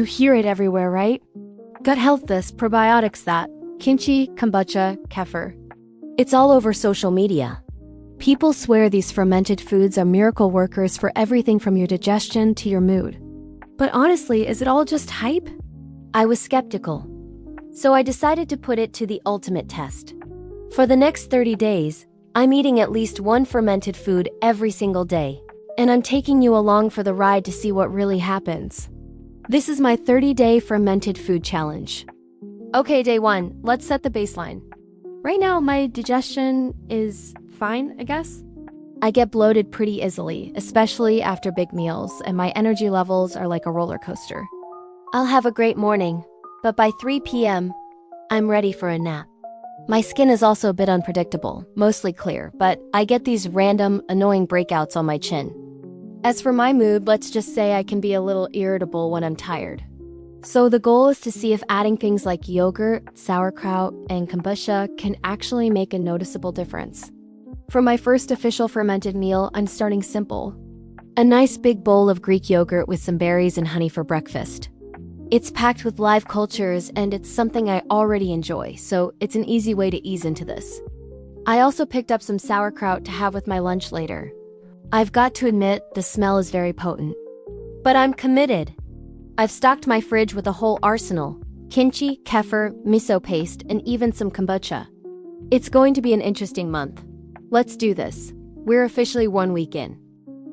You hear it everywhere, right? Gut health this, probiotics that, kimchi, kombucha, kefir. It's all over social media. People swear these fermented foods are miracle workers for everything from your digestion to your mood. But honestly, is it all just hype? I was skeptical. So I decided to put it to the ultimate test. For the next 30 days, I'm eating at least one fermented food every single day. And I'm taking you along for the ride to see what really happens. This is my 30-day fermented food challenge. Okay, day 1, let's set the baseline. Right now, my digestion is fine, I guess. I get bloated pretty easily, especially after big meals, and my energy levels are like a roller coaster. I'll have a great morning, but by 3 p.m., I'm ready for a nap. My skin is also a bit unpredictable, mostly clear, but I get these random, annoying breakouts on my chin. As for my mood, let's just say I can be a little irritable when I'm tired. So the goal is to see if adding things like yogurt, sauerkraut, and kombucha can actually make a noticeable difference. For my first official fermented meal, I'm starting simple. A nice big bowl of Greek yogurt with some berries and honey for breakfast. It's packed with live cultures and it's something I already enjoy, so it's an easy way to ease into this. I also picked up some sauerkraut to have with my lunch later. I've got to admit, the smell is very potent. But I'm committed. I've stocked my fridge with a whole arsenal: kimchi, kefir, miso paste, and even some kombucha. It's going to be an interesting month. Let's do this. We're officially 1 week in.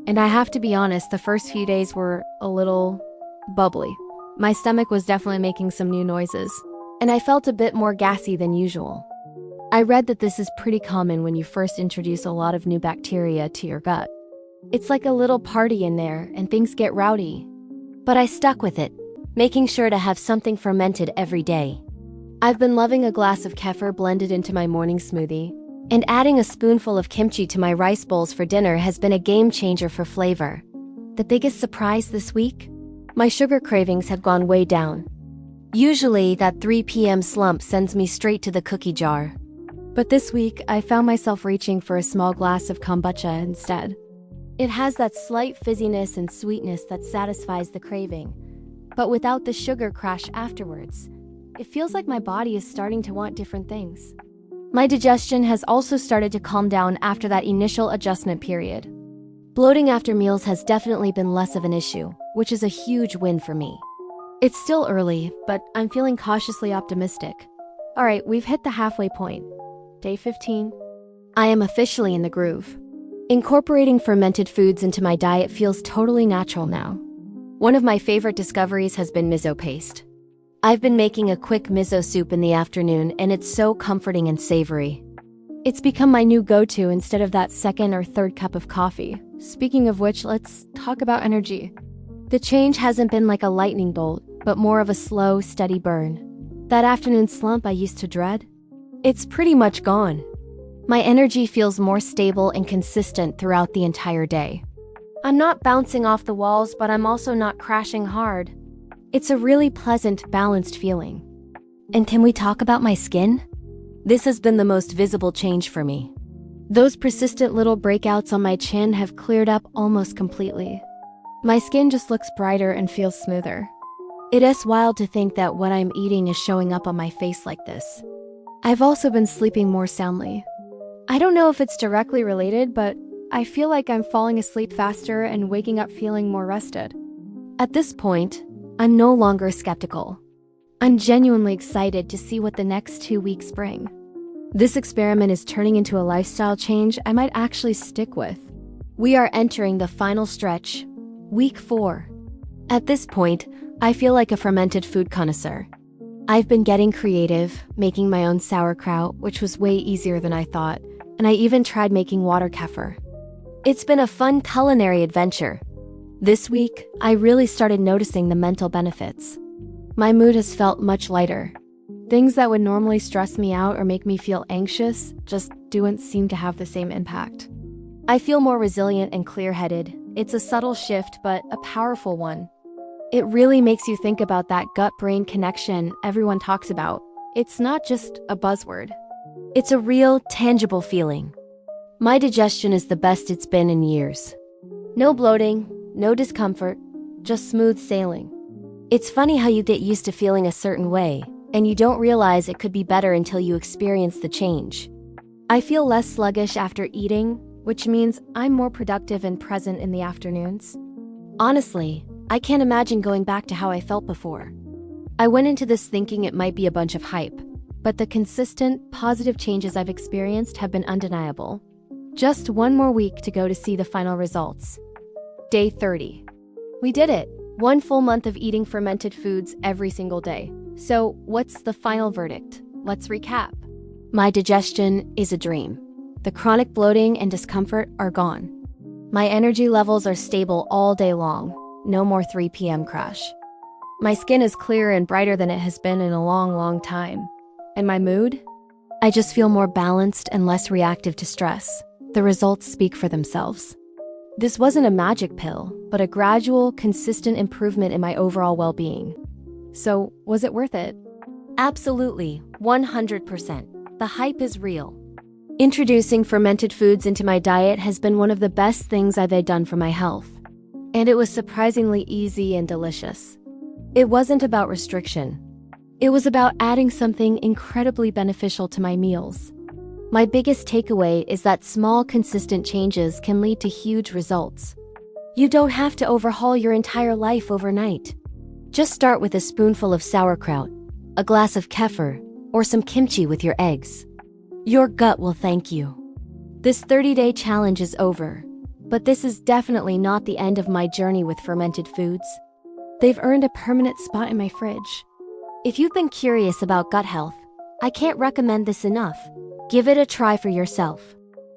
And I have to be honest, the first few days were a little bubbly. My stomach was definitely making some new noises, and I felt a bit more gassy than usual. I read that this is pretty common when you first introduce a lot of new bacteria to your gut. It's like a little party in there, and things get rowdy. But I stuck with it, making sure to have something fermented every day. I've been loving a glass of kefir blended into my morning smoothie, and adding a spoonful of kimchi to my rice bowls for dinner has been a game changer for flavor. The biggest surprise this week? My sugar cravings have gone way down. Usually, that 3 p.m. slump sends me straight to the cookie jar. But this week, I found myself reaching for a small glass of kombucha instead. It has that slight fizziness and sweetness that satisfies the craving, but without the sugar crash afterwards. It feels like my body is starting to want different things. My digestion has also started to calm down after that initial adjustment period. Bloating after meals has definitely been less of an issue, which is a huge win for me. It's still early, but I'm feeling cautiously optimistic. Alright, we've hit the halfway point. Day 15. I am officially in the groove. Incorporating fermented foods into my diet feels totally natural now. One of my favorite discoveries has been miso paste. I've been making a quick miso soup in the afternoon, and it's so comforting and savory. It's become my new go-to instead of that second or third cup of coffee. Speaking of which, let's talk about energy. The change hasn't been like a lightning bolt, but more of a slow, steady burn. That afternoon slump I used to dread? It's pretty much gone. My energy feels more stable and consistent throughout the entire day. I'm not bouncing off the walls, but I'm also not crashing hard. It's a really pleasant, balanced feeling. And can we talk about my skin? This has been the most visible change for me. Those persistent little breakouts on my chin have cleared up almost completely. My skin just looks brighter and feels smoother. It is wild to think that what I'm eating is showing up on my face like this. I've also been sleeping more soundly. I don't know if it's directly related, but I feel like I'm falling asleep faster and waking up feeling more rested. At this point, I'm no longer skeptical. I'm genuinely excited to see what the next 2 weeks bring. This experiment is turning into a lifestyle change I might actually stick with. We are entering the final stretch, week 4. At this point, I feel like a fermented food connoisseur. I've been getting creative, making my own sauerkraut, which was way easier than I thought, and I even tried making water kefir. It's been a fun culinary adventure. This week, I really started noticing the mental benefits. My mood has felt much lighter. Things that would normally stress me out or make me feel anxious just don't seem to have the same impact. I feel more resilient and clear-headed. It's a subtle shift, but a powerful one. It really makes you think about that gut-brain connection everyone talks about. It's not just a buzzword. It's a real, tangible feeling. My digestion is the best it's been in years. No bloating, no discomfort, just smooth sailing. It's funny how you get used to feeling a certain way, and you don't realize it could be better until you experience the change. I feel less sluggish after eating, which means I'm more productive and present in the afternoons. Honestly, I can't imagine going back to how I felt before. I went into this thinking it might be a bunch of hype, but the consistent, positive changes I've experienced have been undeniable. Just one more week to go to see the final results. Day 30. We did it! 1 full month of eating fermented foods every single day. So, what's the final verdict? Let's recap. My digestion is a dream. The chronic bloating and discomfort are gone. My energy levels are stable all day long. No more 3 p.m. crash. My skin is clearer and brighter than it has been in a long, long time. And my mood? I just feel more balanced and less reactive to stress. The results speak for themselves. This wasn't a magic pill, but a gradual, consistent improvement in my overall well-being. So, was it worth it? Absolutely, 100%. The hype is real. Introducing fermented foods into my diet has been one of the best things I've done for my health. And it was surprisingly easy and delicious. It wasn't about restriction. It was about adding something incredibly beneficial to my meals. My biggest takeaway is that small, consistent changes can lead to huge results. You don't have to overhaul your entire life overnight. Just start with a spoonful of sauerkraut, a glass of kefir, or some kimchi with your eggs. Your gut will thank you. This 30-day challenge is over, but this is definitely not the end of my journey with fermented foods. They've earned a permanent spot in my fridge. If you've been curious about gut health, I can't recommend this enough. Give it a try for yourself.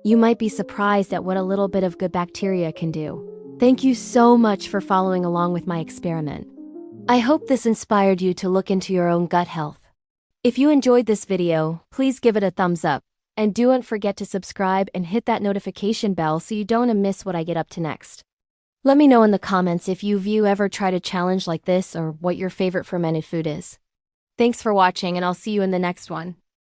You might be surprised at what a little bit of good bacteria can do. Thank you so much for following along with my experiment. I hope this inspired you to look into your own gut health. If you enjoyed this video, please give it a thumbs up, and don't forget to subscribe and hit that notification bell so you don't miss what I get up to next. Let me know in the comments if you ever tried a challenge like this or what your favorite fermented food is. Thanks for watching, and I'll see you in the next one.